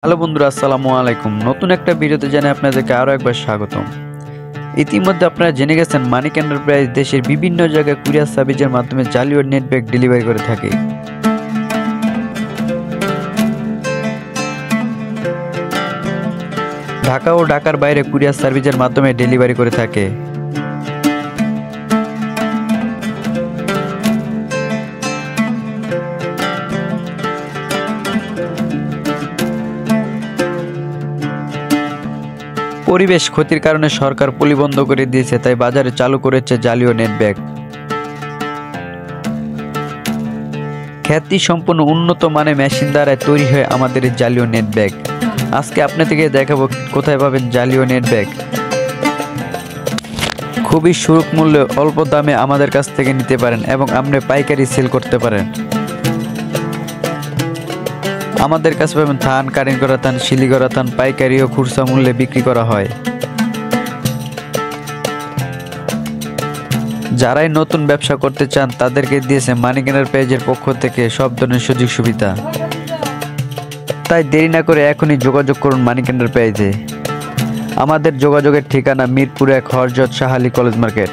Hello বন্ধুরা, আসসালামু আলাইকুম। নতুন একটা ভিডিওতে জানাই আপনাদেরকে আরও একবার স্বাগতম। ইতিমধ্যে আপনারা জেনে গেছেন মানিক এন্টারপ্রাইজ দেশের বিভিন্ন জায়গায় কুরিয়ার সার্ভিসের মাধ্যমে জালি ও নেট ব্যাগ ডেলিভারি করে থাকে। ঢাকা ও ঢাকার বাইরে কুরিয়ার সার্ভিসের মাধ্যমে ডেলিভারি করে থাকে। পরিবেশ ক্ষতির কারণে সরকার পলি বন্ধ করে দিয়েছে, তাই বাজারে চালু করেছে জালি ও নেট ব্যাগ। খ্যাতি সম্পন্ন উন্নত মানের মেশিন দ্বারা তৈরি হয় আমাদের এই জালি ও নেট ব্যাগ। আজকে আপনাদেরকে দেখাবো কোথায় পাবেন জালি ও নেট ব্যাগ। খুবই সুলভ মূল্যে অল্প দামে আমাদের কাছ থেকে নিতে পারেন এবং আপনি পাইকারি সেল করতে পারেন। আমাদের কাছে পাবেন থান, কাটিং করা থান, শিলি করা থান, পাইকারি ও খুচরা মূল্যে বিক্রি করা হয়। যারাই নতুন ব্যবসা করতে চান তাদেরকে দিয়েছে মানিক এন্টারপ্রাইজের পক্ষ থেকে সব ধরনের সুযোগ সুবিধা। তাই দেরি না করে এখনই যোগাযোগ করুন মানিক এন্টারপ্রাইজে। আমাদের যোগাযোগের ঠিকানা মিরপুর 1, হযরত শাহ আলী কলেজ মার্কেট।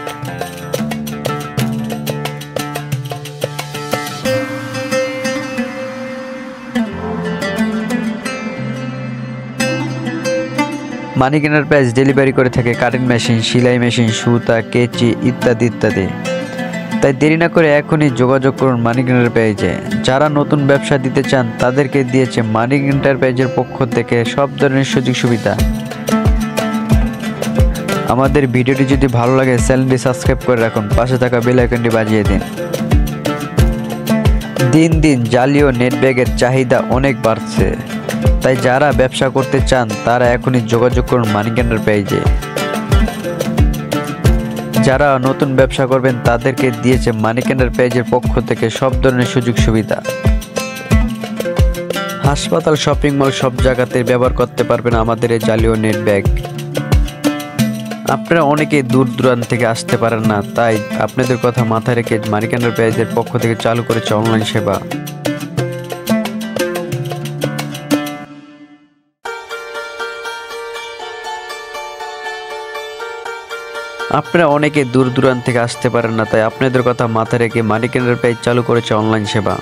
মানিক এন্টারপ্রাইজ ডেলিভারি করে থাকে কাটিং মেশিন, সেলাই মেশিন, সুতা, কেচি ইত্যাদি ইত্যাদি। তাই দেরি না করে এখনই যোগাযোগ করুন মানিক এন্টারপ্রাইজে। যারা নতুন ব্যবসা দিতে চান তাদেরকে দিয়েছে মানিক এন্টারপ্রাইজের পক্ষ থেকে সব ধরনের সুযোগ সুবিধা। আমাদের ভিডিওটি যদি ভালো লাগে চ্যানেলটি সাবস্ক্রাইব করে রাখুন, পাশে থাকা বেল আইকনটি বাজিয়ে দিন। দিন দিন জালি ও নেট ব্যাগের চাহিদা অনেক বাড়ছে, তাই যারা ব্যবসা করতে চান তারা এখনই যোগাযোগ করুন মানিক এন্টারপ্রাইজে। যারা নতুন ব্যবসা করবেন তাদেরকে দিয়েছে মানিক এন্টারপ্রাইজের পক্ষ থেকে সব ধরনের সুযোগ সুবিধা। হাসপাতাল, শপিং মল সব জায়গাতে ব্যবহার করতে পারবেন আমাদের এই জালি ও নেট ব্যাগ। আপনারা অনেকেই দূর দূরান্ত থেকে আসতে পারেন না, তাই আপনাদের কথা মাথায় রেখে মানিক এন্টারপ্রাইজের পক্ষ থেকে চালু করেছে অনলাইন সেবা। আপনারা অনেকে দূর দূরান্ত থেকে আসতে পারেন না, তাই আপনাদের কথা মাথায় রেখে মানিক এন্টারপ্রাইজ চালু করেছে অনলাইন সেবা।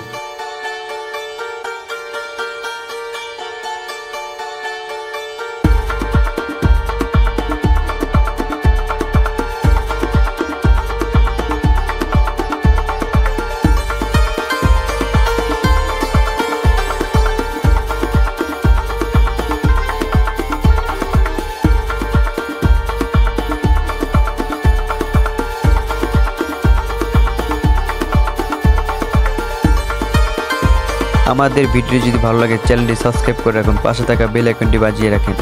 আমাদের ভিডিও যদি ভালো লাগে চ্যানেলটি সাবস্ক্রাইব করে রাখুন, পাশে থাকা বেল আইকনটি বাজিয়ে রাখেন।